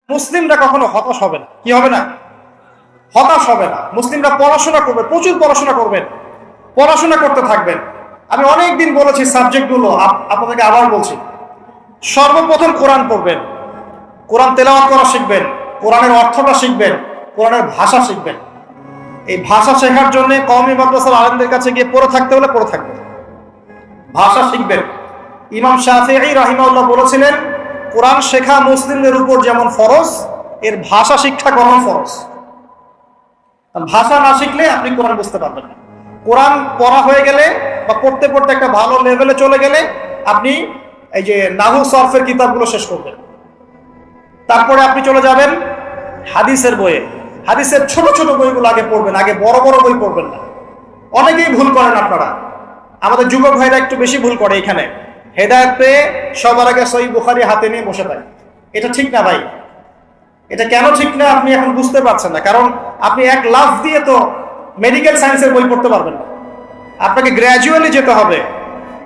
মুসলিমরা কখনো হতাশ হবে না। কি হবে না? হতাশ হবে না। মুসলিমরা পড়াশোনা করবে, প্রচুর পড়াশোনা করবেন, পড়াশোনা করতে থাকবেন। আমি অনেকদিন বলেছি সাবজেক্টগুলো, আপনাদেরকে আবার বলছি। সর্বপ্রথম কোরআন পড়বেন, কোরআন তেলাওয়াত করা শিখবেন, কোরআনের অর্থটা শিখবেন, কোরআনের ভাষা শিখবেন। এই ভাষা শেখার জন্য কওমি মাদ্রাসার আলেমদের কাছে গিয়ে পড়ে থাকতে হলে পড়ে থাকবেন, ভাষা শিখবেন। ইমাম শাফিঈ রাহিমাহুল্লাহ বলেছিলেন, কোরআন শেখা মুসলিমদের উপর যেমন ফরজ, এর ভাষা শিক্ষা করাও ফরজ। ভাষা না শিখলে আপনি কোরআন বুঝতে পারবেন না। কোরআন পড়া হয়ে গেলে বা পড়তে পড়তে একটা ভালো লেভেলে চলে গেলে আপনি এই যে নাহু সরফের কিতাবগুলো শেষ করবেন। তারপরে আপনি চলে যাবেন হাদিসের বইয়ে। হাদিসের ছোট ছোট বইগুলো আগে পড়বেন, আগে বড় বড় বই পড়বেন না। অনেকেই ভুল করেন আপনারা, আমাদের যুবক ভাইরা একটু বেশি ভুল করে এখানে। হেদায়েত পেয়ে সবার আগে সহিহ বুখারী হাতে নিয়ে বসে থাকে। এটা ঠিক না ভাই। এটা কেন ঠিক না আপনি এখন বুঝতে পারছেন না, কারণ আপনি এক লাফ দিয়ে তো মেডিকেল সায়েন্সের বই পড়তে পারবেন না। আপনাকে গ্র্যাজুয়ালি যেতে হবে।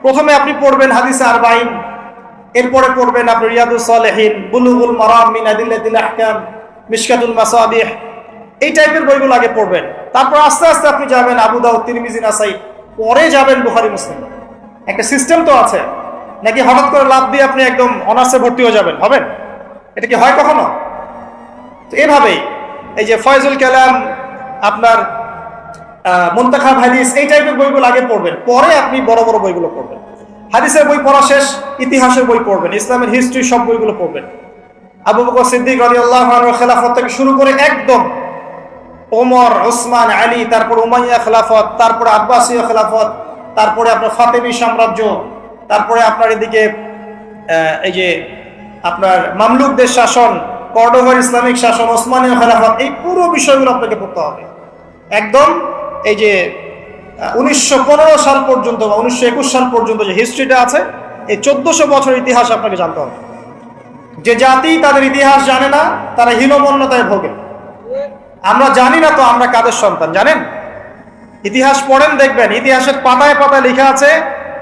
প্রথমে আপনি পড়বেন হাদিসে আরবাঈন, এরপরে পড়বেন আপনি রিয়াদুস সালেহিন, বুলুগুল মারাম মিন আদিল্লাতিল আহকাম, মিশকাতুল মাসাবিহ, এই টাইপের বইগুলো আগে পড়বেন। তারপর আস্তে আস্তে আপনি যাবেন আবু দাউদ, তিরমিজি, নাসাই, পরে যাবেন বুখারী, মুসলিম। একটা সিস্টেম তো আছে, নাকি হঠাৎ করে লাফ দিয়ে আপনি একদম অনার্সে ভর্তি হয়ে যাবেন? হবেন? এটা কি হয় কখনো? তো এভাবেই এই যে ফয়জুল কালাম, আপনার মুনতাখাব হাদিস, এই টাইপের বইগুলো আগে পড়বেন, পরে আপনি বড় বড় বইগুলো পড়বেন। হাদিসের বই পড়া শেষ, ইতিহাসের বই পড়বেন, ইসলামের হিস্ট্রি সব বইগুলো পড়বেন। আবু বকর সিদ্দিক রাদিয়াল্লাহু আনহুর খেলাফত থেকে শুরু করে একদম ওমর, ওসমান, আলী, তারপর উমাইয়া খেলাফত, তারপরে আব্বাসীয় খেলাফত, তারপরে আপনার ফাতেমি সাম্রাজ্য, তারপরে আপনার এদিকে এই যে আপনার মামলুকদের শাসন, কর্ডোভার ইসলামিক শাসন, ওসমানীয় খেলাফত, এই পুরো বিষয়গুলো আপনাকে পড়তে হবে। একদম এই যে 1915 সাল পর্যন্ত বা 1921 সাল পর্যন্ত যে হিস্ট্রিটা আছে, এই 1400 বছর ইতিহাস আপনাকে জানতে হবে। যে জাতি তাদের ইতিহাস জানে না, তারা হীনমন্যতায় ভোগে। আমরা জানি না তো আমরা কাদের সন্তান, জানেন? ইতিহাস পড়েন, দেখবেন ইতিহাসের পাতায় পাতায় লেখা আছে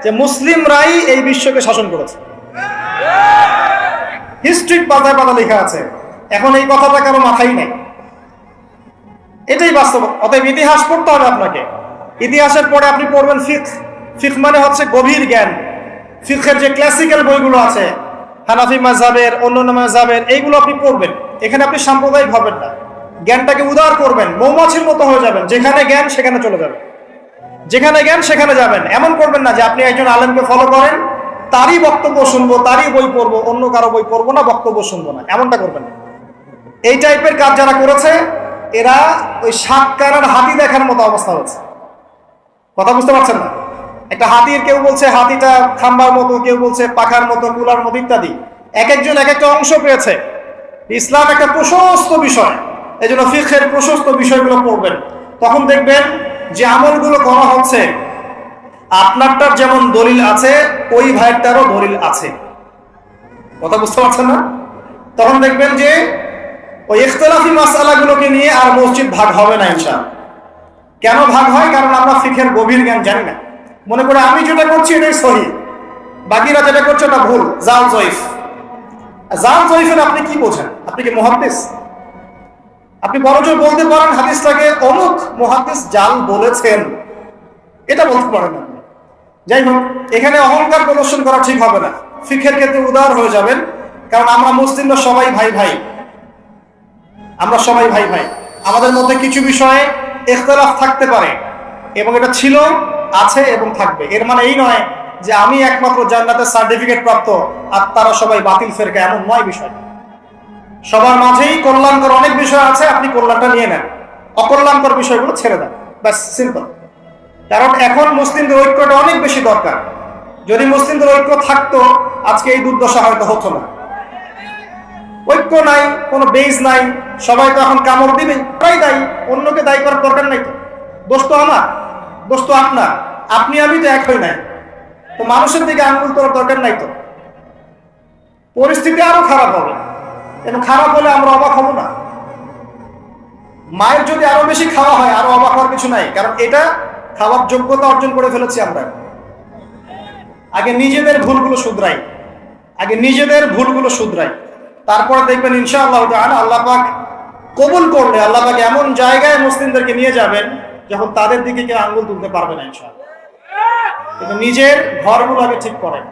যে মুসলিমরাই এই বিশ্বকে শাসন করেছে। হিস্ট্রির পাতায় পাতা লেখা আছে। এখন এই কথাটা কারো মাথায় নেই, এটাই বাস্তব। অতএব ইতিহাস পড়তে হবে আপনাকে। ইতিহাসের পরে আপনি পড়বেন ফিকহ। ফিকহ মানে হচ্ছে গভীর জ্ঞান। ফিকহের যে ক্লাসিক্যাল বইগুলো আছে, হানাফি মাযহাবের, অন্যান্য মাযহাবের, এইগুলো আপনি পড়বেন। এখানে আপনি সাম্প্রদায়িক হবেন না, জ্ঞানটাকে উদার করবেন, মৌমাছির মতো হয়ে যাবেন। যেখানে জ্ঞান সেখানে চলে যাবেন, যেখানে জ্ঞান সেখানে যাবেন। এমন করবেন না যে আপনি একজন আলেমকে ফলো করেন, তারই বক্তব্য শুনবো, তারই বই পড়বো, অন্য কারো বই পড়বো না, বক্তব্য শুনবো না, এমনটা করবেন না। এই টাইপের কাজ যারা করেছে, এরা ওই সাতকারার হাতি দেখার মতো অবস্থা হচ্ছে। কথা বুঝতে পারছেন না? একটা হাতির, কেউ বলছে হাতিটা খাম্বার মতো, কেউ বলছে পাখার মতো, কুলার মতো, ইত্যাদি। এক একজন এক একটা অংশ পেয়েছে। ইসলাম একটা প্রশস্ত বিষয়, এই জন্য ফিকহের প্রশস্ত বিষয়গুলো পড়বেন। তখন দেখবেন যে আমলগুলো করা হচ্ছে, আপনারটার যেমন দলিল আছে, ওই ভাইয়েরটারও দলিল আছে। কথা বুঝতে পারছেন না? তখন দেখবেন যে ওই ইখতিলাফি মাসআলাগুলোকে নিয়ে আর মসজিদ ভাগ হবে না ইনশাআল্লাহ। কেন ভাগ হয়? কারণ আমরা ফিকহের গভীর জ্ঞান জানি না। মনে করে আমি যেটা করছি এটাই সহি, বাকিরা যেটা করছে ওটা ভুল, জাল জয়ীফ। জাল জয়ীফের আপনি কি বোঝেন? আপনি কি মুহাদ্দিস? আপনি বড়জোর বলতে পারেন হাদিসটাকে অমুক মুহাদ্দিস জাল বলেছেন, এটা বলতে পারেন আপনি। যাই হোক, এখানে অহংকার প্রদর্শন করা ঠিক হবে না। ফিকহের ক্ষেত্রে উদার হয়ে যাবেন, কারণ আমরা মুসলিমরা সবাই ভাই ভাই, আমরা সবাই ভাই ভাই। আমাদের মধ্যে কিছু বিষয়ে ইখতিলাফ থাকতে পারে, এবং এটা ছিল, আছে এবং থাকবে। এর মানে এই নয় যে আমি একমাত্র জান্নাতের সার্টিফিকেট প্রাপ্ত আর তারা সবাই বাতিল ফেরকা, এমন নয় বিষয়। সবার মাঝেই কল্যাণকর অনেক বিষয় আছে, আপনি কল্যাণটা নিয়ে নেন, অকল্যাণকর বিষয়গুলো ছেড়ে দেন, ব্যাস, সিম্পল। কারণ এখন মুসলিমদের ঐক্যটা অনেক বেশি দরকার। যদি মুসলিমদের ঐক্য থাকতো, আজকে এই দুর্দশা হয়তো হতো না। ঐক্য নাই, কোনো বেজ নাই, সবাই তো এখন কামড় দিবে, তাই দায়ী, অন্যকে দায়ী করার দরকার নাই তো। দোষ তো আমার, দোষ তো আপনার, আপনি আমি তো এক হই নাই, তো মানুষের দিকে আঙুল তোলার দরকার নাই তো। পরিস্থিতি আরো খারাপ হবে, এবং খারাপ হলে আমরা অবাক হব না। মায়ের যদি আরো বেশি খাওয়া হয়, আরো অবাক হওয়ার কিছু নাই, কারণ এটা খাওয়ার যোগ্যতা অর্জন করে ফেলেছি আমরা। আগে নিজেদের ভুলগুলো শুধরাই, আগে নিজেদের ভুলগুলো শুধরাই, তারপরে দেখবেন ইনশাআল্লাহ তাআলা আল্লাহ পাক কবুল করলে আল্লাহ পাক এমন জায়গায় মুসলিমদেরকে নিয়ে যাবেন যখন তাদের দিকে কেউ আঙ্গুল তুলতে পারবে না ইনশাআল্লাহ। কিন্তু নিজের ঘরগুলো আগে ঠিক করেন,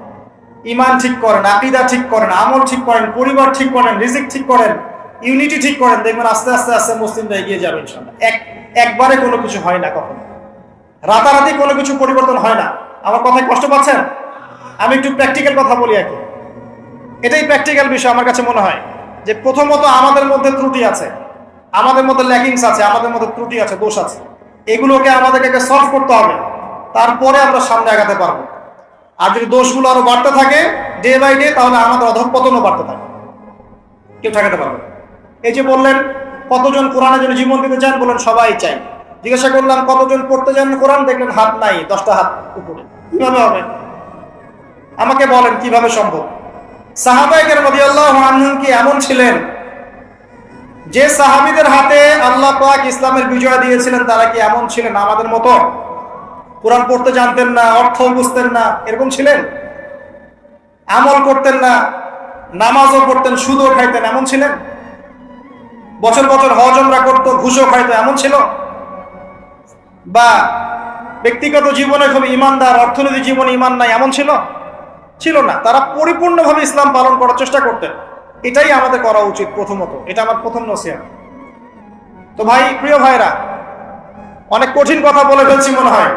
ঈমান ঠিক করেন, আকীদা ঠিক করেন, আমল ঠিক করেন, পরিবার ঠিক করেন, রিজিক ঠিক করেন, ইউনিটি ঠিক করেন, দেখবেন আস্তে আস্তে আস্তে মুসলিমরা এগিয়ে যাবে ইনশাআল্লাহ। একবারে কোনো কিছু হয় না, কখনো রাতারাতি কোনো কিছু পরিবর্তন হয় না। আমার কথায় কষ্ট পাচ্ছেন? আমি একটু প্র্যাকটিক্যাল কথা বলি আর কি। এটাই প্র্যাকটিক্যাল বিষয় আমার কাছে মনে হয় যে প্রথমত আমাদের মধ্যে ত্রুটি আছে, আমাদের মধ্যে ল্যাকিংস আছে, আমাদের মধ্যে ত্রুটি আছে, দোষ আছে। এগুলোকে আমাদেরকে সলভ করতে হবে, তারপরে আমরা সামনে আগাতে পারবো। আর যদি দোষগুলো আরো বাড়তে থাকে ডে বাই ডে, তাহলে আমাদের অধঃপতনও বাড়তে থাকে, কেউ ঠেকাতে পারবে। এই যে বললেন কতজন কোরআনের জন্য জীবন দিতে চান, বলেন সবাই চাই। জিজ্ঞাসা করলাম কতজন পড়তে চান কোরআন, দেখলেন হাত নাই, 10টা হাত উপরে। কিভাবে হবে? আমাকে বলেন কিভাবে সম্ভব? সাহাবায়ে কেরাম রাদিয়াল্লাহু আনহুম কি এমন ছিলেন যে সাহাবীদের হাতে আল্লাহ পাক ইসলামের বিজয় দিয়েছিলেন? তারা কি এমন ছিলেন আমাদের মতো? কোরআন পড়তে জানতেন না, অর্থ বুঝতেন না, এরকম ছিলেন? আমল করতেন না, নামাজও পড়তেন, সুদও খাইতেন, এমন ছিলেন? বছর বছর হজ উমরা করতো, ঘুষও খাইতো, এমন ছিল? বা ব্যক্তিগত জীবনে খুব ইমানদার, অর্থনৈতিক জীবনে ইমান নাই, এমন ছিল? ছিল না। তারা পরিপূর্ণভাবে ইসলাম পালন করার চেষ্টা করতেন। এটাই আমাদের করা উচিত প্রথমত। এটা আমার প্রথম নসিহত। তো ভাই, প্রিয় ভাইরা, অনেক কঠিন কথা বলে ফেলছি মনে হয়।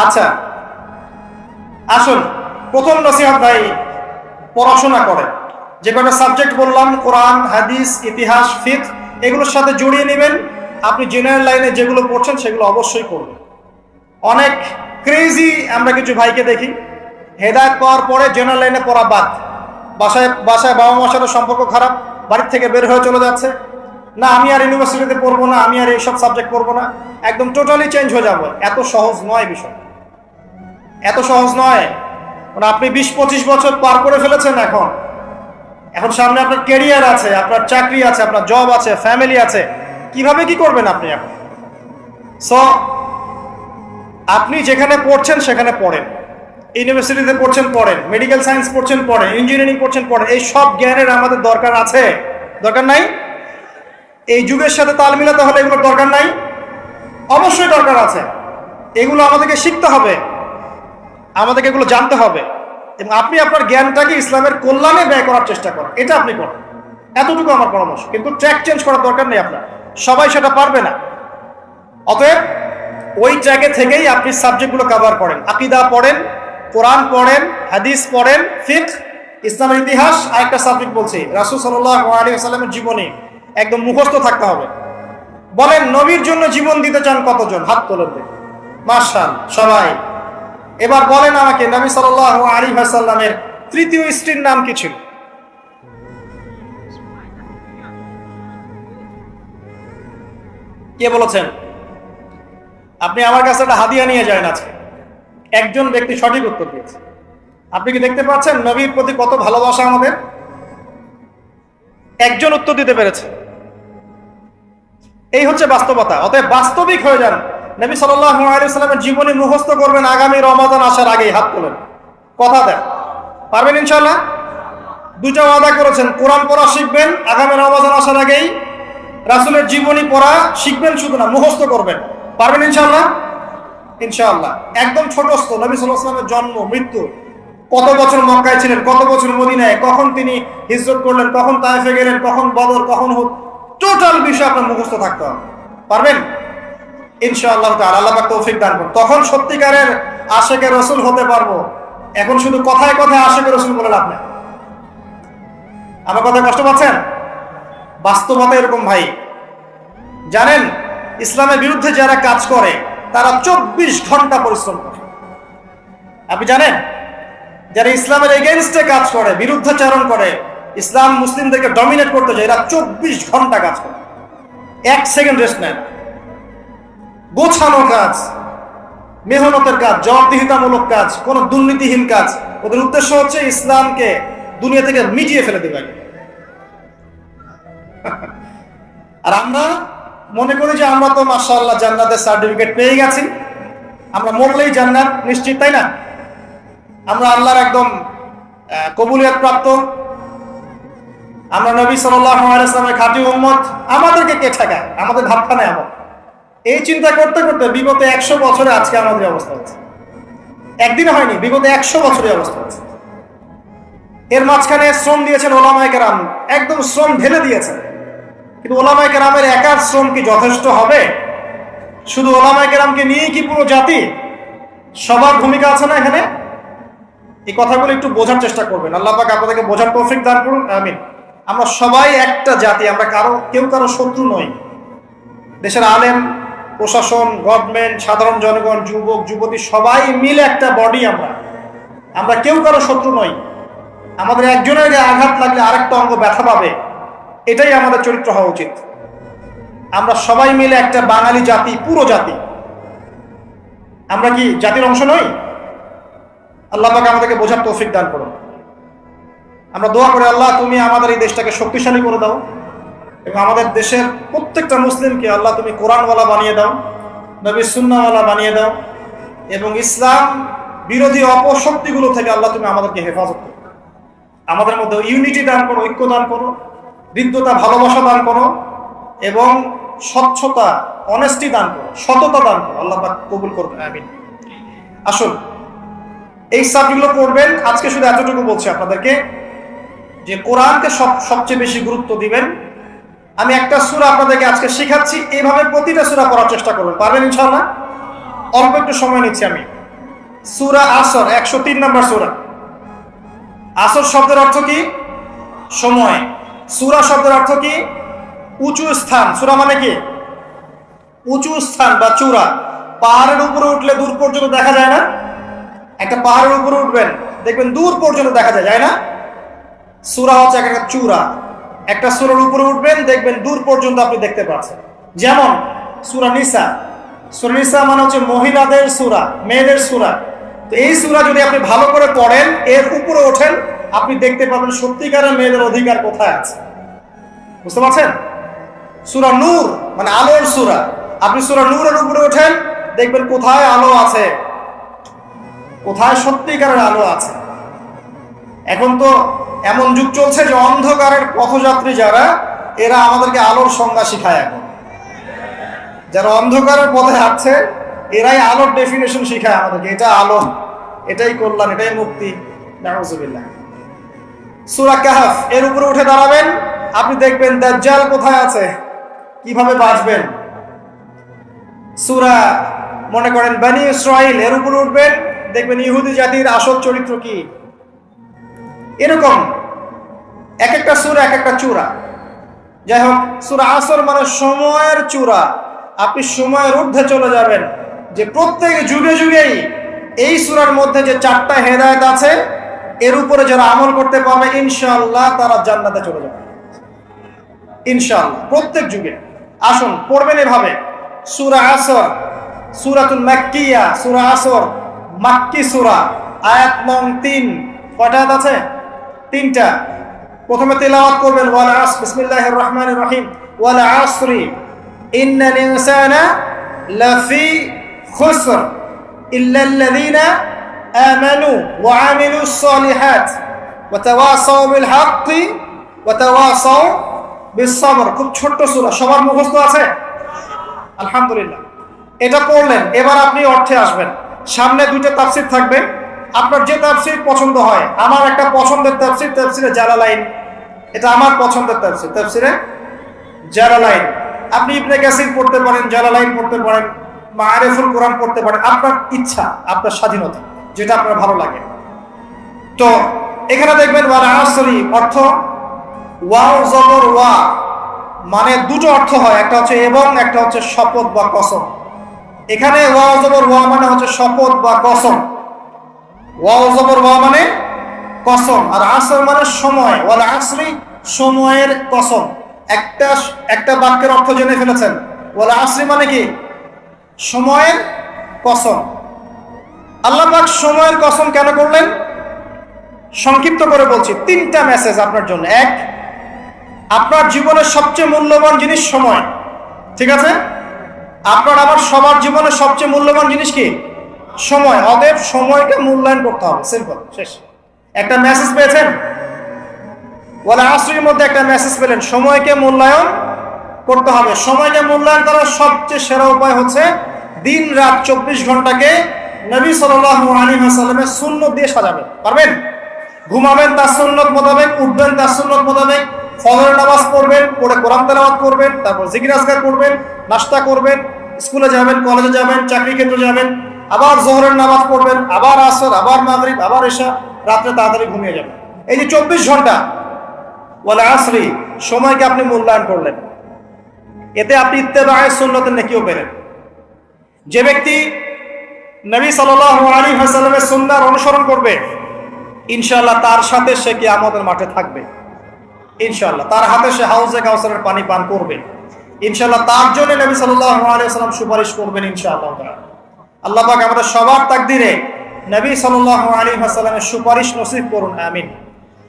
আচ্ছা আসুন, প্রথম নসিহত ভাই, পড়াশোনা করেন। যে কটা সাবজেক্ট বললাম, কোরআন, হাদিস, ইতিহাস, ফিকহ, এগুলোর সাথে জড়িয়ে নেবেন। আপনি জেনারেল লাইনে যেগুলো পড়ছেন সেগুলো অবশ্যই পড়বেন। অনেক ক্রেজি আমরা কিছু ভাইকে দেখি, হেদায়েত পাওয়ার পরে জেনারেল লাইনে পড়া বাদ। বাসায় বাবা মার সাথে সম্পর্ক খারাপ, বাড়ির থেকে বের হয়ে চলে যাচ্ছে, না আমি আর ইউনিভার্সিটিতে পড়বো না, আমি আর এইসব সাবজেক্ট পড়বো না, একদম টোটালি চেঞ্জ হয়ে যাবো। এত সহজ নয় বিষয়, এত সহজ নয়। মানে আপনি 20-25 বছর পার করে ফেলেছেন, এখন সামনে আপনার ক্যারিয়ার আছে, আপনার চাকরি আছে, আপনার জব আছে, ফ্যামিলি আছে, কিভাবে কি করবেন আপনি এখন? সো আপনি যেখানে পড়ছেন সেখানে পড়েন, ইউনিভার্সিটিতে পড়ছেন পড়েন, মেডিকেল সায়েন্স পড়ছেন পড়েন, ইঞ্জিনিয়ারিং পড়ছেন পড়েন। এই সব জ্ঞানের আমাদের দরকার আছে? দরকার নাই? এই যুগের সাথে তাল মিলাতে হলে এগুলোর দরকার নাই? অবশ্যই দরকার আছে। এগুলো আমাদেরকে শিখতে হবে, আমাদেরকে এগুলো জানতে হবে, এবং আপনি আপনার জ্ঞানটাকে ইসলামের কল্যাণে ব্যয় করার চেষ্টা করেন। এটা আপনি করেন, এতটুকু আমার পরামর্শ। কিন্তু ট্র্যাক চেঞ্জ করার দরকার নেই আপনার, সবাই সেটা পারবে না। অতএব ওই ট্র্যাকে থেকেই আপনি সাবজেক্টগুলো কভার করেন। আকীদা পড়েন, কোরআন পড়েন, হাদিস পড়েন, ফিকহ, ইসলামের ইতিহাস। আরেকটা সাবজেক্ট বলছি, রাসূল সাল্লাল্লাহু আলাইহি ওয়াসাল্লামের জীবনী একদম মুখস্থ থাকতে হবে। বলেন নবীর জন্য জীবন দিতে চান কতজন? হাত তোলেন দেখি। মাশাআল্লাহ, সবাই। এবার বলেন আমাকে, নবী সাল্লাল্লাহু আলাইহি ওয়াসাল্লামের তৃতীয় স্ত্রীর নাম কি ছিল? কে বলেছেন? আপনি আমার কাছে একটা হাদিয়া নিয়ে যান আজকে। একজন ব্যক্তি সঠিক উত্তর দিয়েছে। আপনি কি দেখতে পাচ্ছেন নবীর প্রতি কত ভালোবাসা আমাদের? একজন উত্তর দিতে পেরেছে। এই হচ্ছে বাস্তবতা। অতএব বাস্তবিক হয়ে যান। নবী সাল্লাল্লাহু আলাইহি ওয়াসাল্লামের জীবনী মুখস্থ করবেন আগামী রমাদান আসার আগেই। হাত তোলেন, কথা দেন, পারবেন ইনশাআল্লাহ? দুটো ওয়াদা করেছেন, কোরআন পড়া শিখবেন আগামী রমাদান আসার আগেই, রাসূলের জীবনী পড়া শিখবেন, শুধু না মুখস্থ করবেন। পারবেন ইনশাআল্লাহ? ইনশাআল্লাহ। একদম ছোটস্থ নবী সাল্লাল্লাহু আলাইহি ওয়াসাল্লামের জন্ম, মৃত্যু, কত বছর মক্কায় ছিলেন, কত বছর মদিনায়, কখন তিনি হিজরত করলেন, কখন তায়েফে গেলেন, কখন বদর, কখন হুদ, টোটাল বিষয় আপনার মুখস্থ থাকতে হবে। পারবেন ইনশাআল্লাহ তাআলা। আল্লাহ পাক তৌফিক দান করুন। তখন সত্যিকারের আশিকে রাসূল হতে পারবো। এখন শুধু কথায় কথায় আশিকে রাসূল বলে লাভ নেই। আমার কথা কষ্ট পাচ্ছেন? বাস্তবতা এরকম ভাই। জানেন, ইসলামের বিরুদ্ধে যারা কাজ করে তারা 24 ঘন্টা পরিশ্রম করে। আপনি জানেন, যারা ইসলামের এগেইনস্টে কাজ করে, বিরুদ্ধাচারণ করে, ইসলাম মুসলিমদেরকে ডমিনেট করতে যায়, এরা 24 ঘন্টা কাজ করে, 1 সেকেন্ড রেস্ট নেয়। গোছানো কাজ, মেহনতের কাজ, জবাবদিহিতামূলক কাজ, কোনো দুর্নীতিহীন কাজ। ওদের উদ্দেশ্য হচ্ছে ইসলামকে দুনিয়া থেকে মিটিয়ে ফেলে দেবে। আর আমরা মনে করি যে আমরা তো মাশাআল্লাহ জান্নাতের সার্টিফিকেট পেয়ে গেছি, আমরা মরলেই জান্নাত নিশ্চিত, তাই না? আমরা আল্লাহর একদম কবুলিয়ত প্রাপ্ত। আমরা নবী সাল্লাল্লাহু আলাইহি ওয়াসাল্লামের খাঁটি উম্মত, আমাদেরকে কে ঠেকায়, আমাদের ভাবখানে এমন। এই চিন্তা করতে করতে বিগত 100 বছরে আজকে আমাদের অবস্থা হচ্ছে। একদিনে হয়নি, বিগত 100 বছরের অবস্থা হচ্ছে। এর মাঝখানে শ্রম দিয়েছেন ওলামায়ে কেরাম, একদম শ্রম ঢেলে দিয়েছেন। কিন্তু ওলামায়ে কেরামের একার শ্রম কি যথেষ্ট হবে? শুধু ওলামায়ে কেরামকে নিয়েই কি পুরো জাতি? সবার ভূমিকা আছে না এখানে? এই কথাগুলো একটু বোঝার চেষ্টা করবেন। আল্লাহ পাক আপনাদেরকে বোঝার তৌফিক দান করুন, আমিন। আমরা সবাই একটা জাতি, আমরা কেউ কারো শত্রু নই। দেশের আলেম, প্রশাসন, গভর্নমেন্ট, সাধারণ জনগণ, যুবক যুবতী সবাই মিলে একটা বডি। আমরা কেউ কারো শত্রু নই। আমাদের একজনের গায়ে আঘাত লাগলে আরেকটা অঙ্গ ব্যথা পাবে, এটাই আমাদের চরিত্র হওয়া উচিত। আমরা সবাই মিলে একটা বাঙালি জাতি, পুরো জাতি। আমরা কি জাতির অংশ নই? আল্লাহ পাক আমাদেরকে বোঝার তৌফিক দান করুন। আমরা দোয়া করি, আল্লাহ তুমি আমাদের এই দেশটাকে শক্তিশালী করে দাও এবং আমাদের দেশের প্রত্যেকটা মুসলিমকে আল্লাহ তুমি কোরআনওয়ালা বানিয়ে দাও, নবীর সুন্নাহওয়ালা বানিয়ে দাও এবং ইসলাম বিরোধী অপশক্তিগুলো থেকে আল্লাহ তুমি আমাদেরকে হেফাজত করো। আমাদের মধ্যে ইউনিটি দান করো, ঐক্য দান করো, হৃদ্যতা, ভালোবাসা দান করো এবং স্বচ্ছতা, অনেস্টি দান করো, সততা দান করো। আল্লাহ পাক কবুল করবেন, আমিন। আসুন, এই সাবজেক্টগুলো পড়বেন। আজকে শুধু এতটুকু বলছি আপনাদেরকে যে কোরআনকে সবচেয়ে বেশি গুরুত্ব দিবেন। আমি একটা সূরা আপনাদেরকে আজকে শেখাচ্ছি, এইভাবে প্রতিটা সূরা পড়ার চেষ্টা করবেন। পারবেন ইনশাআল্লাহ? অল্প একটু সময় নিচ্ছি আমি। সূরা আসর, 103 নম্বর সূরা। আসর শব্দের অর্থ কি? সময়। সূরা শব্দের অর্থ কি? উঁচু স্থান। সূরা মানে কি? উঁচু স্থান বা চূড়া। পাহাড়ের উপরে উঠলে দূর পর্যন্ত দেখা যায় না? একটা পাহাড়ের উপরে উঠবেন, দেখবেন দূর পর্যন্ত দেখা যায়, যায় না? সূরা হচ্ছে একটা চূড়া। একটা সূরার উপরে উঠবেন, দেখবেন দূর পর্যন্ত আপনি দেখতে পাচ্ছেন। যেমন সূরা নিসা। সূরা নিসা মানে হচ্ছে মহিলাদের সূরা, মেয়েদের সূরা। তো এই সূরা যদি আপনি ভালো করে পড়েন, এর উপরে ওঠেন, আপনি দেখতে পাবেন সত্যিকারের মেয়েদের অধিকার কোথায় আছে। বুঝতে পারছেন? সূরা নূর মানে আলোর সূরা। আপনি সূরা নূরের উপরে ওঠেন, দেখবেন কোথায় আলো আছে, কোথায় সত্যিকারের আলো আছে। এখন তো এমন যুগ চলছে যে অন্ধকারের পথযাত্রী যারা, এরা আমাদেরকে আলোর সংজ্ঞা শিখায়। এখন যারা অন্ধকারের পথে হাঁটছে, এরাই আলোর ডেফিনেশন শিখায় আমাদেরকে। এটা আলো, এটাই কল্যাণ, এটাই মুক্তি। নাউযুবিল্লাহ। সূরা কাহফ, এর উপরে উঠে দাঁড়াবেন, আপনি দেখবেন দাজ্জাল কোথায় আছে, কিভাবে বাঁচবেন। সূরা মনে করেন বনী ইসরাঈল, এর উপরে উঠবেন, দেখবেন ইহুদি জাতির আসল চরিত্র কি। এরকম এক একটা সূরা এক একটা চূড়া। যাই হোক, সূরা আসর মানে সময়ের চূড়া। আপনি সময়ের ঊর্ধ্বে চলে যাবেন, যে প্রত্যেক যুগে যুগেই এই সূরার মধ্যে যে 4টা হেদায়েত আছে, এর উপরে যারা আমল করতে পারবে ইনশাআল্লাহ তারা জান্নাতে চলে যাবে ইনশাআল্লাহ, প্রত্যেক যুগে। আসুন পড়বেন এভাবে। সূরা আসর, সূরাতুল মাক্কিয়া। সূরা আসর মাক্কি সূরা, আয়াত নং 3। কয়টা আয়াত আছে? 3টা। প্রথমে তেলাওয়াত করবেন, ওয়াল আসর, বিসমিল্লাহির রহমানির রহিম, ওয়াল আসরি ইন্নাল ইনসানা লাফি খুসর ইল্লাল্লাযীনা আমানু ওয়া আমিলুস সালিহাত ওয়া তাওয়াসাউ বিল হাক্কি ওয়া তাওয়াসাউ বিস sabr। খুব ছোট্ট সূরা, সবার মুখস্থ আছে? আলহামদুলিল্লাহ। এটা পড়লেন, এবার আপনি অর্থে আসবেন। সামনে 2টা তাফসীর থাকবে, আপনার যে তাফসীর পছন্দ হয়। আমার একটা পছন্দের তাফসীর, তাফসীরে জালালাইন। এটা আমার পছন্দের তাফসীর, তাফসীরে জালালাইন। আপনি ইবনে কাসির পড়তে পারেন, জালালাইন পড়তে পারেন, মাআরিফুল কোরআন পড়তে পারেন। আপনার ইচ্ছা, আপনার স্বাধীনতা, যেটা আপনার ভালো লাগে। তো এখানে দেখবেন ওয়াল আসরি, অর্থ ওয়াও জবর ওয়া, মানে দুটো অর্থ হয়, একটা হচ্ছে এবং, একটা হচ্ছে শপথ বা কসম। এখানে ওয়াও জবর ওয়া মানে হচ্ছে শপথ বা কসম। ওয়াও জবর ওয়া মানে কসম, আর আসর মানে সময়। ওয়াল আসরি, সময়ের কসম। একটা বাক্যের অর্থ জেনে ফেলেছেন। ওয়াল আসরি মানে কি? সময়ের কসম। আল্লাহ পাক সময়ের কসম কেন করলেন? সংক্ষিপ্ত করে বলছি, 3টা মেসেজ আপনার জন্য। 1, আপনার জীবনের সবচেয়ে মূল্যবান জিনিস সময়। ঠিক আছে? আপনার আমার সবার জীবনের সবচেয়ে মূল্যবান জিনিস কি? সময়। অতএব সময়কে মূল্যায়ন করতে হবে। সিম্পল, শেষ। একটা মেসেজ পেয়েছেন? ওয়াল আসরির মধ্যে একটা মেসেজ পেলেন, সময়কে মূল্যায়ন করতে হবে। সময়কে মূল্যায়ন করার সবচেয়ে সেরা উপায় হচ্ছে দিন রাত 24 ঘন্টাকে নবী সাল্লাল্লাহু আলাইহি ওয়াসাল্লামের সুন্নাত দিয়ে সাজাবেন। পারবেন? ঘুমাবেন তার সুন্নাত মোতাবেক, উঠবেন তার সুন্নাত মোতাবেক, ফজরের নামাজ পড়বেন, পড়ে কোরআন তেলাওয়াত করবেন, তারপর জিকির আজকার করবেন, নাস্তা করবেন, স্কুলে যাবেন, কলেজে যাবেন, চাকরি ক্ষেত্রে যাবেন, আবার জোহরের নামাজ পড়বেন, আবার আসর, আবার মাগরিব, আবার এশা, রাত্রে তাড়াতাড়ি ঘুমিয়ে যাবেন। এই যে 24 ঘন্টা ওয়াল আসরি, সময়কে আপনি মূল্যায়ন করলেন, এতে আপনি ইত্তেবায়ে সুন্নতের নেকিও পেলেন। যে ব্যক্তি নবী সাল্লাল্লাহু আলাইহি ওয়াসাল্লামের সুন্নাহর অনুসরণ করবে, ইনশাআল্লাহ তার সাথে সে কিয়ামতের মাঠে থাকবে। ইনশাআল্লাহ তার হাতে সে হাউজে কাউসারের পানি পান করবে। ইনশাআল্লাহ তার জন্য নবী সাল্লাল্লাহু আলাইহি ওয়াসাল্লাম সুপারিশ করবেন ইনশাআল্লাহ তাআলা। আল্লাহ পাক আমাদের সবার তাকদিরে নবী সাল্লাল্লাহু আলাইহি ওয়াসাল্লামের সুপারিশ নসিব করুন, আমিন।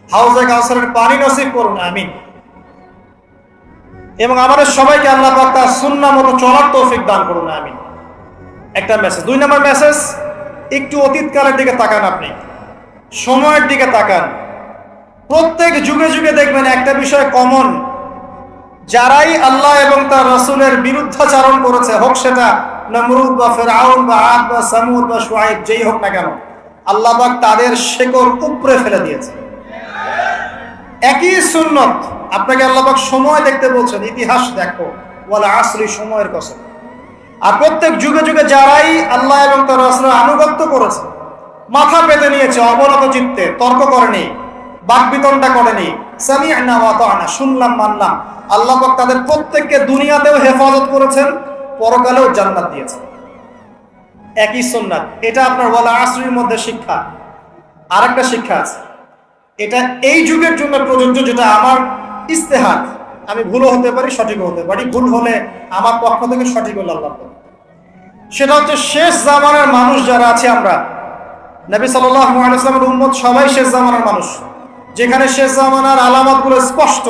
হাউজে কাউসারের পানি নসিব করুন, আমিন। এবং আমাদের সবাইকে আল্লাহ পাক তার সুন্নাহ মতো চলার তৌফিক দান করুন, আমিন। একটা মেসেজ। 2 নম্বর মেসেজ, একটু অতীতকালের দিকে তাকান, আপনি সময়ের দিকে তাকান। প্রত্যেক যুগে যুগে দেখবেন একটা বিষয় কমন, যারাই আল্লাহ এবং তার রাসূলের বিরুদ্ধাচরণ করেছে, হোক সেটা নমরুদ বা ফিরআউন বা আদ বা সামুদ বা শুআয়ব, যেই হোক না কেন, আল্লাহ পাক তাদের শেকড় উপড়ে ফেলে দিয়েছে। একই সুন্নত আপনাকে আল্লাহ পাক সময় দেখতে বলছেন, ইতিহাস দেখো, ওয়াল আসরি, সময়ের কসম। আর প্রত্যেক যুগে যুগে যারাই আল্লাহ এবং তার রাসূলের আনুগত্য করেছে, মাথা পেতে নিয়েছে অবনত চিত্তে, তর্ক করেনি, বাকবিতণ্ডা করেনি, সামি'না ওয়া আতা'না, শুনলাম মানলাম, আল্লাহ পাক তাদের প্রত্যেককে দুনিয়াতেও হেফাজত করেছেন, পরকালেও জান্নাত দিয়েছেন। একই সুন্নাত। এটা আপনার ওয়াল আসরির মধ্যে শিক্ষা। আরেকটা শিক্ষা আছে, এটা এই যুগের জন্য প্রযোজ্য, যেটা আমার ইস্তেহাদ, আমি ভুলও হতে পারি, সঠিকও হতে পারি, ভুল হলে আমার পক্ষ থেকে, সঠিক হলে আল্লাহ। সেটা হচ্ছে শেষ জামানার মানুষ যারা আছে, আমরা নবী সাল্লাল্লাহু আলাইহি ওয়াসাল্লামের উম্মত সবাই শেষ জামানার মানুষ, যেখানে শেষ জামানার আলামতগুলো স্পষ্ট।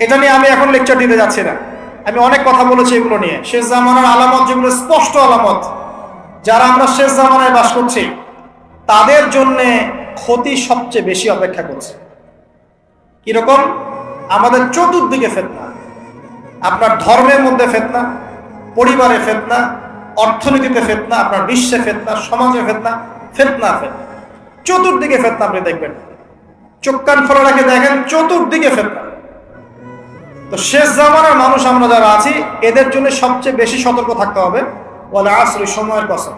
এটা নিয়ে আমি এখন লেকচার দিতে যাচ্ছি না, আমি অনেক কথা বলেছি এগুলো নিয়ে। শেষ জামানার আলামত যেগুলো স্পষ্ট আলামত, যারা আমরা শেষ জামানায় বাস করছি, তাদের জন্যে ক্ষতি সবচেয়ে বেশি অপেক্ষা করছে। কিরকম? আমাদের চতুর্দিকে ফিতনা, আপনার ধর্মের মধ্যে ফিতনা, পরিবারে ফিতনা, অর্থনীতিতে ফিতনা, আপনার বিশ্বে ফিতনা, সমাজে ফিতনা, ফিতনা ফিতনা, চতুর্দিকে ফিতনা। আপনি দেখবেন, চোখ কান খোলা রাখে দেখেন, চতুর্দিকে ফিতনা। তো শেষ জামানার মানুষ আমরা যারা আছি, এদের জন্য সবচেয়ে বেশি সতর্ক থাকতে হবে। ওয়াল আসরি, সময়ের কসম।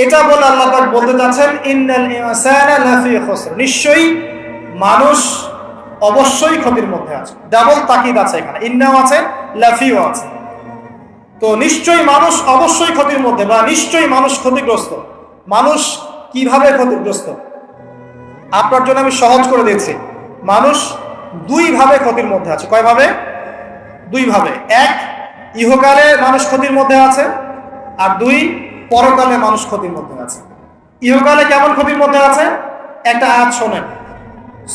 এটা বলে আল্লাহ পাক বলতে চাচ্ছেন, ইন্নাল ইনসানা লাফি খুসর, নিশ্চয়ই মানুষ অবশ্যই ক্ষতির মধ্যে আছে। ডাবল তাকিদ আছে এখানে, ইন্নাও আছে, লাফিও আছে। তো নিশ্চয়ই মানুষ অবশ্যই ক্ষতির মধ্যে, বা নিশ্চয়ই মানুষ ক্ষতিগ্রস্ত। মানুষ কিভাবে ক্ষতিগ্রস্ত? আপনার জন্য আমি সহজ করে দিয়েছি। মানুষ 2 ভাবে ক্ষতির মধ্যে আছে। কয় ভাবে? 2 ভাবে। 1, ইহকালে মানুষ ক্ষতির মধ্যে আছে, আর 2, পরকালে মানুষ ক্ষতির মধ্যে আছে। ইহকালে কেমন ক্ষতির মধ্যে আছে? একটা আয়াত শোনেন,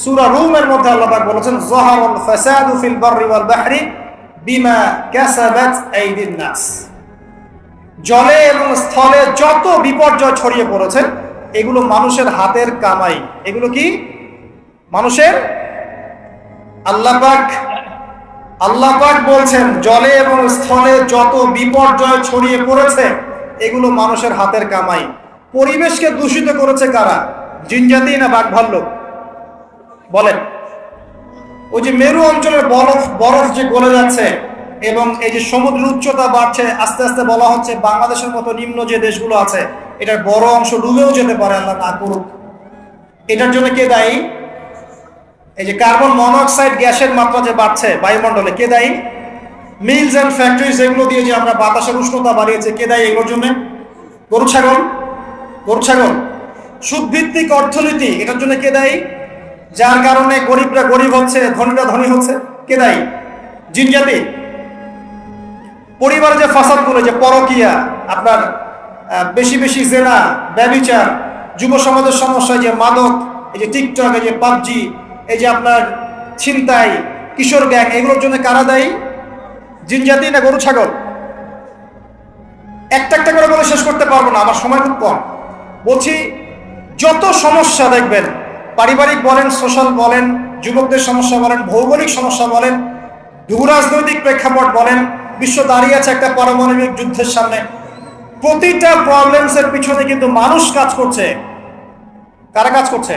সূরা রুমের মধ্যে আল্লাহ পাক বলেছেন, যাহারাল ফাসাদু ফিল বাররি ওয়াল বাহরি বিমা কাসাবাত আইদিন নাস। জলে এবং স্থলে যত বিপর্যয় ছড়িয়ে পড়েছে, এগুলো মানুষের হাতের কামাই। এগুলো কি? মানুষের। আল্লাহ পাক বলছেন, জলে এবং স্থলে যত বিপর্যয় ছড়িয়ে পড়েছে, এগুলো মানুষের হাতের কামাই। পরিবেশকে দূষিত করেছে কারা? জিনজাতি না বাঘ ভাল্লুক? বলেন। ওই যে মেরু অঞ্চলের বরফ যে গলে যাচ্ছে, এবং এই যে সমুদ্রের উচ্চতা বাড়ছে, আস্তে আস্তে বলা হচ্ছে বাংলাদেশের মতো নিম্ন যে দেশগুলো আছে, এটার বড় অংশ ডুবেও যেতে পারে, আল্লাহ না করুক। এটার জন্য কে দায়ী? এই যে কার্বন মনোক্সাইড গ্যাসের মাত্রা যে বাড়ছে বায়ুমণ্ডলে, কে দায়ী? মিলস অ্যান্ড ফ্যাক্টরিজ, এগুলো দিয়ে যে আমরা বাতাসের উষ্ণতা বাড়িয়েছে, কে দায়ী এগুলোর জন্য? গরু ছাগল। সুদভিত্তিক অর্থনীতি, এটার জন্য কে দায়ী? যার কারণে গরিবরা গরিব হচ্ছে, ধনীরা ধনী হচ্ছে, কে দায়ী? জিনজাতি। পরিবারে যে ফাসাদগুলো, যে পরকিয়া, আপনার বেশি বেশি জেনা, ব্যভিচার, যুব সমাজের সমস্যা, যে মাদক, এই যে টিকটক, এই যে পাবজি, এই যে আপনার ছিনতাই, কিশোর গ্যাং, এগুলোর জন্য কারা দায়ী? জিনজাতি না গরু ছাগল? একটা একটা করে বলে শেষ করতে পারবো না, আমার সময় খুব কম। বলছি, যত সমস্যা দেখবেন, পারিবারিক বলেন, সোশ্যাল বলেন, যুবকদের সমস্যা বলেন, ভৌগোলিক সমস্যা বলেন, ভূরাজনৈতিক প্রেক্ষাপট বলেন, বিশ্ব দাঁড়িয়ে আছে একটা পারমাণবিক যুদ্ধের সামনে। প্রতিটা প্রবলেমসের পিছনে কিন্তু মানুষ কাজ করছে। কারা কাজ করছে?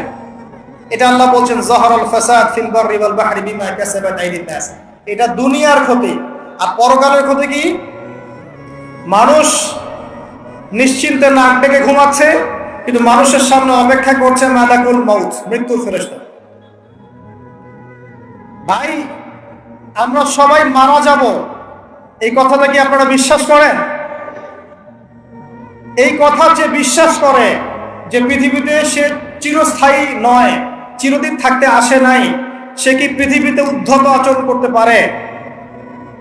এটা আল্লাহ বলছেন যাহারাল ফাসাদ ফিল বাররি ওয়াল বাহরি বিমা কাসাবাত আইদিন নাস। এটা দুনিয়ার ক্ষতি। আর পরকালের ক্ষতি কি? মানুষ নিশ্চিন্তে নাক ডেকে ঘুমাচ্ছে, কিন্তু মানুষের সামনে অপেক্ষা করছে মালাকুল মউত, মৃত্যুর ফেরেশতা। ভাই, আমরা সবাই মারা যাব, এই কথাটা কি আপনারা বিশ্বাস করেন? এই কথা যে বিশ্বাস করে যে পৃথিবীতে সে চিরস্থায়ী নয়, চিরদিন থাকতে আসে নাই, সে কি পৃথিবীতে উদ্ধত আচরণ করতে পারে?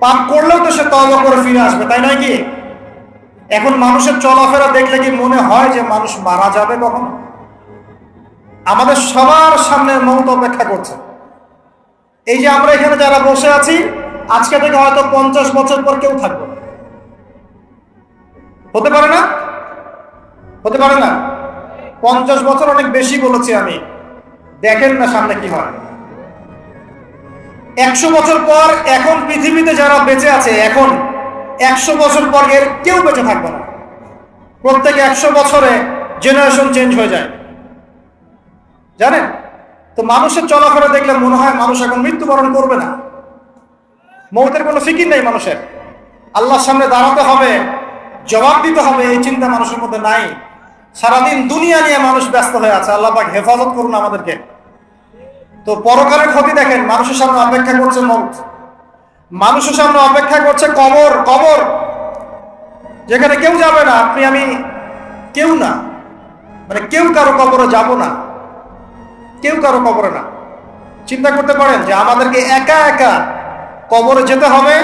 পাপ করলেও তো সে তওবা করে ফিরে আসবে, তাই নয় কি? এখন মানুষের চলাফেরা দেখলে কি মনে হয় যে মানুষ মারা যাবে কখন? আমাদের সবার সামনে মৌত অপেক্ষা করছে। এই যে আমরা এখানে যারা বসে আছি, আজকে থেকে হয়তো 50 বছর পর কেউ থাকবে, হতে পারে না? হতে পারে না? 50 বছর অনেক বেশি বলেছি আমি, দেখেন না সামনে কি হয়। 100 বছর পর এখন পৃথিবীতে যারা বেঁচে আছে, এখন 100 বছর পর এর কেউ বেঁচে থাকবে না। প্রত্যেক 100 বছরে জেনারেশন চেঞ্জ হয়ে যায়, জানেন তো? মানুষের চলাফেরা দেখলে মনে হয় মানুষ এখন মৃত্যুবরণ করবে না, মৌতের কোনো ফিকির নেই মানুষের। আল্লাহর সামনে দাঁড়াতে হবে, জবাব দিতে হবে, এই চিন্তা মানুষের মধ্যে নাই। সারাদিন দুনিয়া নিয়ে মানুষ ব্যস্ত হয়ে আছে। আল্লাহ পাক হেফাজত করুন আমাদেরকে। তো পরকালের ক্ষতি দেখেন, মানুষের সামনে অপেক্ষা করছে মৌত, মানুষের সামনে অপেক্ষা করছে কবর। কবর যেখানে কেউ যাবে না, আপনি আমি কেউ না, মানে কেউ কারো কবরে যাব না, কেউ কারো কবরে না। চিন্তা করতে পারেন যে আমাদেরকে একা একা কবরে যেতে হবে,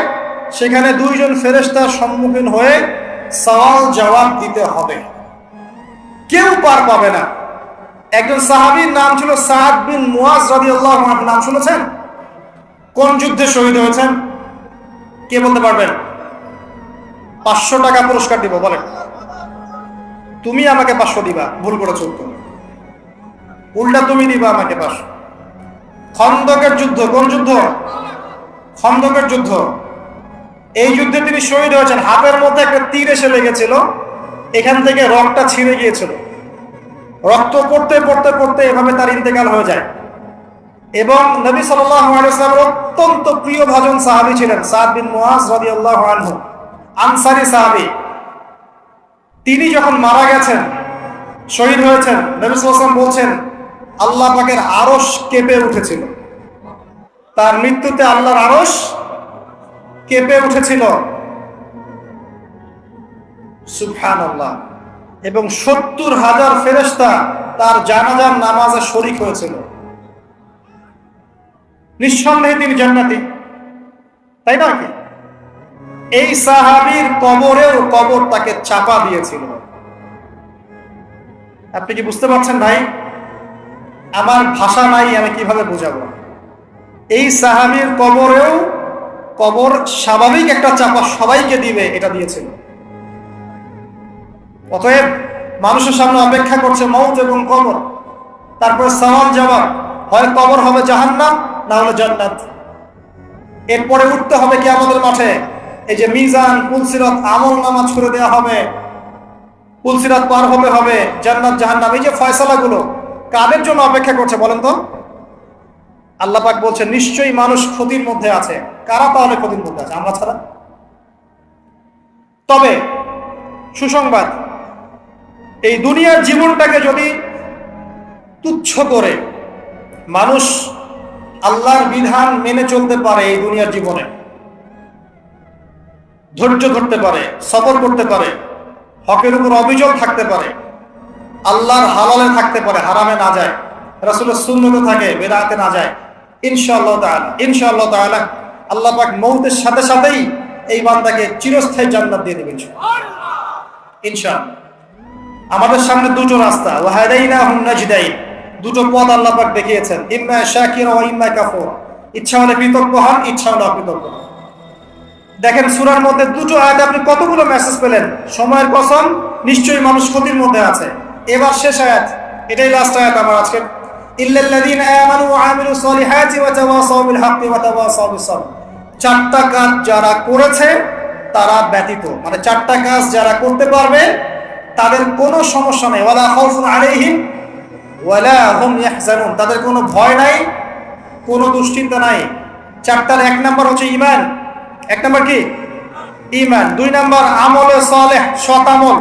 সেখানে 2 জন ফেরেশতার সম্মুখীন হয়ে সওয়াল জবাব দিতে হবে, কেউ পার পাবে না। একজন সাহাবীর নাম ছিল সাদ বিন মুয়াজ রাদিয়াল্লাহু আনহু, নাম শুনেছেন? কোন যুদ্ধে শহীদ হয়েছেন কে বলতে পারবেন? 500 টাকা পুরস্কার দিব, বলেন। তুমি আমাকে 500 দিবা, ভুল করেছো তো, উল্টা তুমি দিবা আমাকে 500। খন্দকের যুদ্ধ, কোন যুদ্ধ? খন্দকের যুদ্ধ। এই যুদ্ধে তিনি শহীদ হয়েছেন। হাতের মধ্যে একটা তীর এসে লেগেছিল, এখান থেকে রক্তটা ছিঁড়ে গিয়েছিল, রক্ত পড়তে পড়তে পড়তে এভাবে তার ইন্তেকাল হয়ে যায়। এবং নবী সাল্লাল্লাহু আলাইহি ওয়াসাল্লামের অত্যন্ত প্রিয় ভাজন সাহাবী ছিলেন সাদ বিন মুয়াজ রাদিয়াল্লাহু আনহু, আনসারী সাহাবী। তিনি যখন মারা গেছেন, শহীদ হয়েছেন, নবী সাল্লাল্লাহু আলাইহি ওয়াসাল্লাম বলছেন আল্লাহ পাকের আরশ কেঁপে উঠেছিল। তার মৃত্যুতে আল্লাহর আরশ কেঁপে উঠেছিল, সুবহানাল্লাহ। এবং 70,000 ফেরেশতা তার জানাজার নামাজে শরীক হয়েছিল। নিঃসন্দেহে তিনি জান্নাতি, তাই না কি? এই সাহাবীর কবরেও কবর তাকে চাপা দিয়েছিল। আপনি কি বুঝতে পারছেন ভাই? আমার ভাষা নাই, আমি কিভাবে বোঝাবো। এই সাহাবীর কবরেও কবর স্বাভাবিক একটা চাপা সবাইকে দিবে, এটা দিয়েছিল। অতএব মানুষের সামনে অপেক্ষা করছে মৌত এবং কবর, তারপরে সওয়াল জবাব। হয় কবর হবে জাহান্নাম, না হলে জান্নাত। এরপরে উঠতে হবে কিয়ামতের মাঠে, এই যে মিজান, পুলসিরাত, আমল নামাজ করে দেওয়া হবে, পুলসিরাত পার হতে হবে, জান্নাত জাহান্নাম, এই যে ফয়সালাগুলো কাদের জন্য অপেক্ষা করছে বলেন তো? আল্লাহ পাক বলছেন নিশ্চয়ই মানুষ ক্ষতির মধ্যে আছে। কারা তাহলে ক্ষতির মধ্যে আছে? আমরা ছাড়া। তবে সুসংবাদ, এই দুনিয়ার জীবনটাকে যদি তুচ্ছ করে মানুষ আল্লাহর বিধান মেনে চলতে পারে, এই দুনিয়ার জীবনে ধৈর্য ধরতে পারে, সবর করতে পারে, হকের উপর অবিচল থাকতে পারে, আল্লাহর হালালে থাকতে পারে, হারামে না যায়, রাসূলের সুন্নতে থাকে, বেদাতে না যায়, ইনশাআল্লাহ তাআলা আল্লাহ পাক মৌতের সাথে সাথেই এই বান্দাকে চিরস্থায়ী জান্নাত দিয়ে দেবেন ইনশাআল্লাহ। আমাদের সামনে দুটো রাস্তা, ওয়াহাদাইনাহুন নাজদাইন, দুটো পথ আল্লাহ পাক দেখিয়েছেন, ইম্মা শাকিরা ওয়া ইম্মা কাফুরা। ইচ্ছা হলে কৃতজ্ঞ হন, ইচ্ছা হলে অকৃতজ্ঞ হন। দেখেন সূরার মধ্যে দুটো আয়াতে আপনি কতগুলো মেসেজ পেলেন। সময়ের কসম, নিশ্চয়ই মানুষ ক্ষতির মধ্যে আছে। এবার শেষ আয়াত, এটাই লাস্ট আয়াত আমার আজকে। ইল্লাল্লাযীনা আমানু ওয়া আমিলুস সলিহাতি ওয়া তাওয়াসাউ বিল হাক্কি ওয়া তাওয়াসাউ বিস সাবর। চারটা কাজ যারা করেছে তারা ব্যতীত, মানে চারটা কাজ যারা করতে পারবে তাদের কোনো সমস্যা নেই। ওয়ালা খাউফুন আলাইহিম ওয়ালা হুম ইয়াহজানুন, তাদের কোনো ভয় নাই, কোনো দুশ্চিন্তা নাই। চারটার এক নাম্বার হচ্ছে ঈমান। এক নাম্বার কি? ঈমান। দুই নাম্বার আমলে সালেহ, সৎ আমল।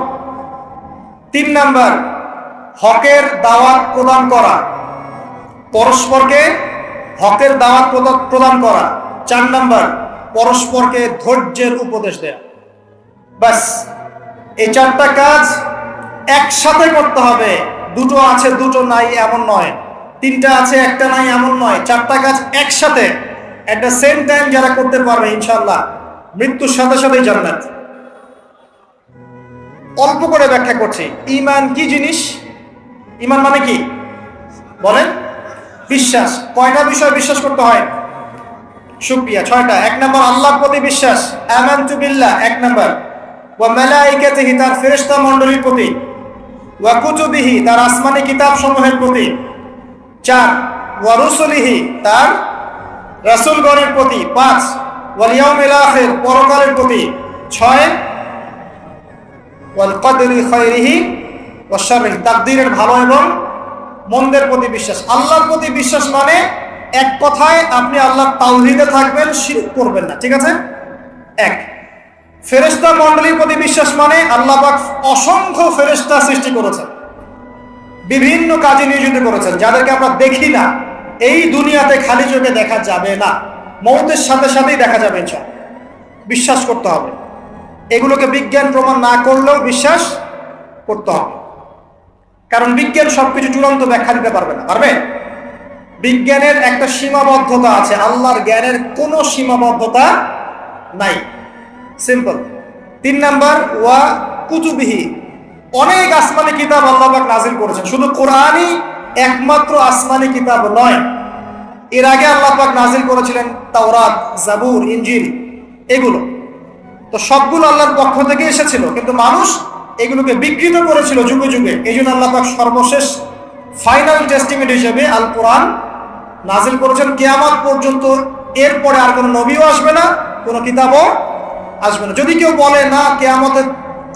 তিন নাম্বার হকের দাওয়াত প্রদান করা, পরস্পরকে হকের দাওয়াত প্রদান করা। চার নাম্বার পরস্পরকে ধৈর্যের উপদেশ দেয়া। বাস, এই চারটা কাজ একসাথে করতে হবে। দুটো আছে দুটো নাই এমন নয়, তিনটা আছে একটা নাই এমন নয়। চারটা কাজ একসাথে এট দ্য সেম টাইম যারা করতে পারবে ইনশাআল্লাহ মৃত্যুর সাথে সাথেই জান্নাত। অল্প করে ব্যাখ্যা করছি। ঈমান কি জিনিস? ঈমান মানে কি বলেন? বিশ্বাস। কয়টা বিষয় বিশ্বাস করতে হয়? শুকরিয়া, 6টা। এক নম্বর আল্লাহর প্রতি বিশ্বাস, আমানতু বিল্লাহ এক নম্বর। ওয়া মালাইকাতিহি, তার ফেরেশতা মণ্ডলীর প্রতি। ওয়া কুতুবিহি, তার আসমানি কিতাব সমূহের প্রতি। 4 ওয়া রুসুলিহি, তার রাসূলগণের প্রতি। 5 ওয়াল ইয়াউমিল আখির, পরকালের প্রতি। 6 ওয়াল কদরি খায়রিহি ওয়া শাররিহি, তাকদীরের ভালো এবং মন্দের প্রতি বিশ্বাস। আল্লাহর প্রতি বিশ্বাস মানে এক কথায় আপনি আল্লাহর তাওহীদে থাকবেন, শিরক করবেন না, ঠিক আছে? এক। ফেরেশতা মণ্ডলীর প্রতি বিশ্বাস মানে আল্লাহ পাক অসংখ্য ফেরেশতা সৃষ্টি করেছেন, বিভিন্ন কাজে নিয়োজিত করেছেন, যাদেরকে আমরা দেখি না। এই দুনিয়াতে খালি চোখে দেখা যাবে না, মৌতের সাথে সাথেই দেখা যাবে ইনশাআল্লাহ। বিশ্বাস করতে হবে। এগুলোকে বিজ্ঞান প্রমাণ না করলেও বিশ্বাস করতে হবে, কারণ বিজ্ঞান সবকিছু চূড়ান্ত ব্যাখ্যা দিতে পারবে না। পারবে? বিজ্ঞানের একটা সীমাবদ্ধতা আছে, আল্লাহর জ্ঞানের কোনো সীমাবদ্ধতা নাই। সিম্পল। 3 নাম্বার ওয়া কুতুবিহি, অনেক আসমানি কিতাব আল্লাহ পাক নাযিল করেছেন। শুধু কোরআনই একমাত্র আসমানি কিতাব নয়, এর আগে আল্লাহ পাক নাযিল করেছিলেন তাওরাত, জাবুর, ইনজিল, এগুলো তো সবগুলো আল্লাহর পক্ষ থেকে এসেছিল, কিন্তু মানুষ এগুলোকে বিকৃত করেছিল যুগে যুগে। এই জন্য আল্লাহ পাক সর্বশেষ ফাইনাল টেস্টিমেন্ট হিসেবে আল কোরআন নাজিল করেছেন। কিয়ামত পর্যন্ত এরপরে আর কোনো নবীও আসবে না, কোনো কিতাবও আসবে না। যদি কেউ বলে না কিয়ামতের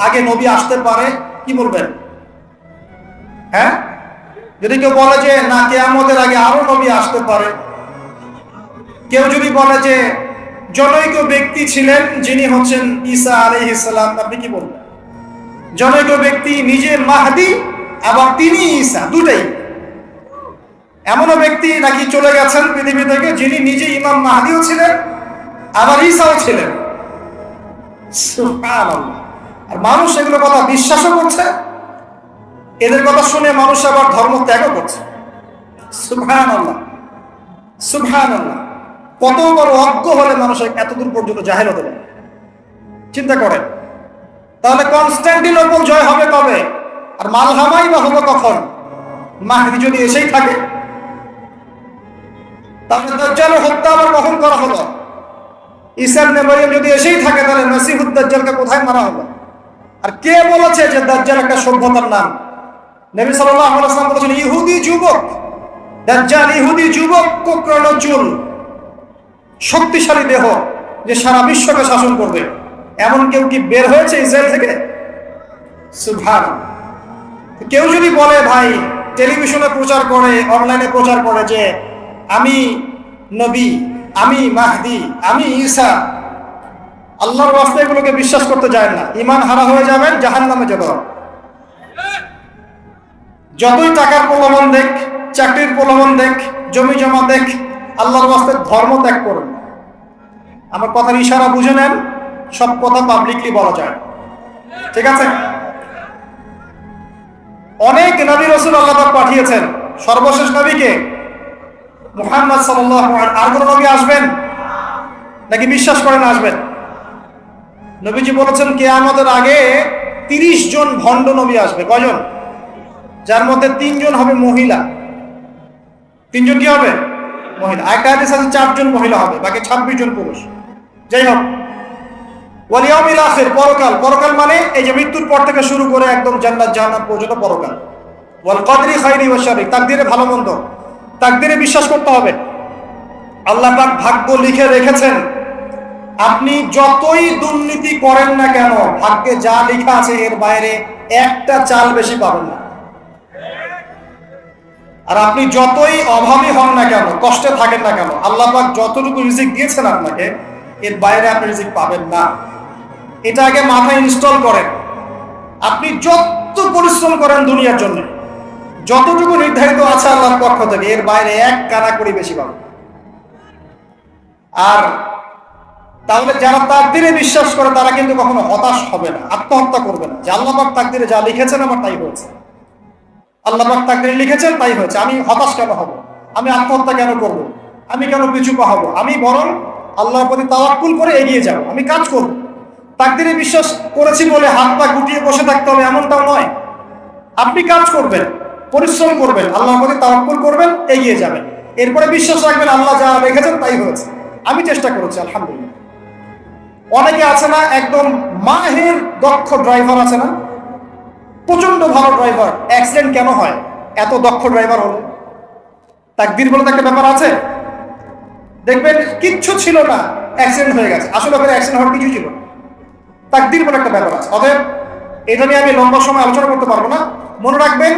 আগে নবী আসতে পারে, কি বলবেন? হ্যাঁ, যদি কেউ বলে যে না কিয়ামতের আগে আরো নবী আসতে পারে, কেউ যদি বলে যে জনৈক ব্যক্তি ছিলেন যিনি হচ্ছেন ঈসা আলাইহিস সালাম, আপনি কি বলবেন? জনৈক ব্যক্তি নিজে মাহদি এবং তিনি ঈসা, দুটাই। এমনও ব্যক্তি নাকি চলে গেছেন পৃথিবী থেকে যিনি নিজে ইমাম মাহদিও ছিলেন আবার ঈসাও ছিলেন। সুবহানাল্লাহ। আর মানুষ এগুলো কথা বিশ্বাসও করছে, এদের কথা শুনে মানুষ আবার ধর্ম ত্যাগও করছে। সুবহানাল্লাহ, সুবহানাল্লাহ। কত বড় অজ্ঞ হলে মানুষ এতদূর পর্যন্ত জাহেল হতে পারে, চিন্তা করেন। তাহলে কনস্ট্যান্টিনোপল জয় হবে কবে? আর মালহামাই বা হবে কখন? মাহদি যদি এসেই থাকে। তাহলে দাজ্জালের হত্যা আবার কখন করা হলো? ঈসা ইবনে মারইয়াম যদি এসেই থাকে, তাহলে মসিহুদ দাজ্জালকে কোথায় মারা হলো? আর কে বলেছে যে দাজ্জাল একটা সভ্যতার নাম? নবী সাল্লাল্লাহু আলাইহি ওয়াসাল্লাম বলেছেন ইহুদি যুবক, দাজ্জাল ইহুদি যুবক, কোকড়ানো চুল, শক্তিশালী দেহ, যে সারা বিশ্বকে শাসন করবে। এমন কেউ কি বের হয়েছে ইসরায়েল থেকে? সুবহানাল্লাহ। কেউ যদি বলে ভাই টেলিভিশনে প্রচার করে, অনলাইনে প্রচার করে যে আমি নবী, আমি মাহদি, আমি ঈসা, আল্লাহর ওয়াস্তে এগুলোকে বিশ্বাস করতে যায় না, ঈমান হারা হয়ে যাবেন, জাহান্নামে যেতে হবে। যতই টাকার প্রলোভন দেখ, চাকরির প্রলোভন দেখ, জমি জমা দেখ, আল্লাহর ওয়াস্তে ধর্ম ত্যাগ করুন। আমার কথার ইশারা বুঝে নেন, সব কথা পাবলিকলি বলা যায়, ঠিক আছে? অনেক নবী রাসূল আল্লাহ পাক পাঠিয়েছেন, সর্বশেষ নবীকে মুহাম্মদ সাল্লাল্লাহু আলাইহি ওয়াসাল্লাম। আর কোন নবী আসবেন নাকি বিশ্বাস করেন আসবেন? নবীজি বলেছেন কিয়ামতের আগে 30 জন ভণ্ড নবী আসবে। কয়জন? যার মধ্যে 3 জন হবে মহিলা। 3 জন কি হবে? মহিলা। একটা হাদিস আছে 4 জন মহিলা হবে, বাকি 26 জন পুরুষ। যাই হোক, ওয়াল ইয়াউমিল আখির, পরকাল। পরকাল মানে এই যে মৃত্যুর পর থেকে শুরু করে একদম জান্নাত জাহান্নাম পর্যন্ত পরকাল। ওয়াল কদরি খায়রি ওয়া শাররি, তাকদীরে ভালো মন্দ। তাকদীরে বিশ্বাস করতে হবে। আল্লাহ পাক ভাগ্য লিখে রেখেছেন। আপনি যতই দুর্নীতি করেন না কেন, ভাগ্যে যা লেখা আছে এর বাইরে একটা চাল বেশি পাবেন না। আর আপনি যতই অভাবী হন না কেন, কষ্টে থাকেন না কেন, আল্লাহ পাক যতটুকু রিজিক দিয়েছেন আপনাকে, এর বাইরে আপনি রিজিক পাবেন না। এটা আগে মাথায় ইনস্টল করেন। আপনি যত পরিশ্রম করেন দুনিয়ার জন্য, যতটুকু নির্ধারিত আছে আল্লাহর পক্ষ থেকে, এর বাইরে এক কানা করি বেশি পাবেন। আর তাহলে যারা তাকদীরে বিশ্বাস করে তারা কিন্তু কখনো হতাশ হবে না, আত্মহত্যা করবে না, যে আল্লাহ পাক তাকদীরে যা লিখেছেন আমার তাই হয়েছে, আল্লাহ পাক তাকদীরে লিখেছেন তাই হয়েছে, আমি হতাশ কেন হব, আমি আত্মহত্যা কেন করব, আমি কেন পিছু পা হব, আমি বরং আল্লাহর প্রতি তাওয়াক্কুল করে এগিয়ে যাব, আমি কাজ করব। তাকদীরে বিশ্বাস করেছি বলে হাত পা গুটিয়ে বসে থাকতে হবে এমনটাও নয়। আপনি কাজ করবেন, পরিশ্রম করবেন, আল্লাহর প্রতি তাওয়াক্কুল করবেন, এগিয়ে যাবেন, এরপরে বিশ্বাস রাখবেন আল্লাহ যা রেখেছেন তাই হয়েছে, আমি চেষ্টা করেছি আলহামদুলিল্লাহ। অনেকে আছে না একদম মাহের দক্ষ ড্রাইভার আছে না, প্রচন্ড ভালো ড্রাইভার, অ্যাক্সিডেন্ট কেন হয়? এত দক্ষ ড্রাইভার হলো। তাকদীর বলে একটা ব্যাপার আছে, দেখবেন কিচ্ছু ছিল না, অ্যাক্সিডেন্ট হয়ে গেছে, আসলে ওখানে অ্যাক্সিডেন্ট হওয়ার কিছু ছিল না। তাকদীর বলে একটা ব্যাপার আছে। অতএব এটা নিয়ে আমি লম্বা সময় আলোচনা করতে পারবো না। মনে রাখবেন,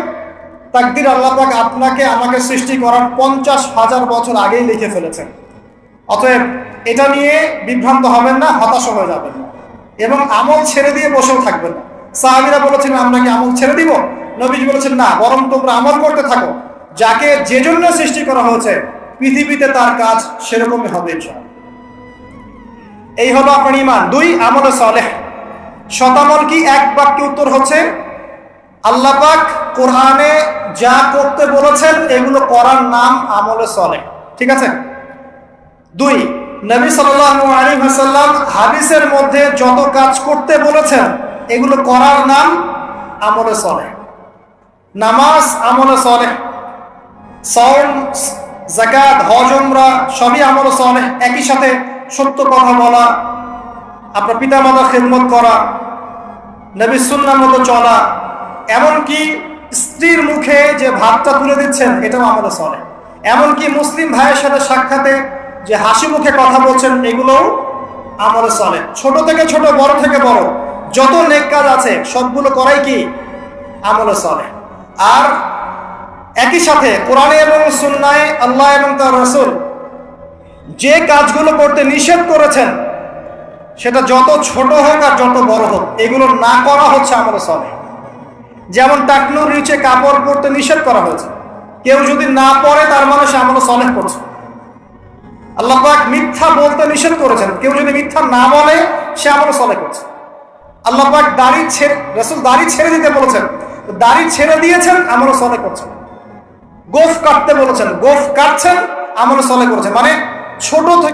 তাকদীর আল্লাহ পাক আপনাকে আমাকে সৃষ্টি করার 50,000 বছর আগেই লিখে ফেলেছেন। অতএব এটা নিয়ে বিভ্রান্ত হবেন না, হতাশ হয়ে যাবেন না, এবং আমল ছেড়ে দিয়ে বসেও থাকবেন না। সাহাবীরা বলেছিলেন আমরা কি আমল ছেড়ে দিব? নবীজি বলেছেন না, বরং তোমরা আমল করতে থাকো। যাকে যে জন্য সৃষ্টি করা হয়েছে পৃথিবীতে তার কাজ সেরকমই হবে ইনশাআল্লাহ। এই হলো আপনার ঈমান। 2, আমলে সালেহ। শতামল কি? এক বাক্যে উত্তর হচ্ছে আল্লাহ পাক কোরআনে যা করতে বলেছেন এগুলো করার নাম আমলে সালেহ। ঠিক আছে? 2, নবী সাল্লাল্লাহু আলাইহি ওয়াসাল্লাম হাদিসের মধ্যে যত কাজ করতে বলেছেন এগুলো করার নাম আমলে সালেহ। নামাজ আমলে সালেহ, সাওম, যাকাত, হজ, উমরা সবই আমলে সালেহ। একই সাথে সত্য কথা বলা, আপনার পিতামাতার খেদমত করা, নবীর সুন্নাহ মতো চলা, এমনকি স্ত্রীর মুখে যে ভাতটা তুলে দিচ্ছেন এটাও আমলে সালেহ। এমনকি মুসলিম ভাইয়ের সাথে সাক্ষাতে যে হাসি মুখে কথা বলছেন এগুলোও আমলে সালেহ। ছোট থেকে ছোট, বড় থেকে বড় যত নেক কাজ আছে সবগুলো করাই কি? আমলে সালেহ। আর একই সাথে কোরআনে এবং সুন্নাহে আল্লাহ এবং তার রাসূল যে কাজগুলো করতে নিষেধ করেছেন সেটা যত ছোট হোক আর যত বড় হোক এগুলো না করা হচ্ছে আমলে সালেহ। যেমন টাকনুর নিচে কাপড় পরতে নিষেধ করা হয়েছে, কেউ যদি না পরে তার মানে সে আমলে সালেহ করছে। আল্লাহ পাক মিথ্যা বলতে নিষেধ করেছেন, কেউ যদি মিথ্যা না বলে সে আমলে সালেহ করছে। আল্লাহ পাক রাসূল দাড়ি ছেড়ে দিতে বলেছেন, দাড়ি ছেড়ে দিয়েছেন, আমলে সালেহ করছেন। গোঁফ কাটতে বলেছেন, গোঁফ কাটছেন, আমলে সালেহ করেছেন। মানে ছোট থেকে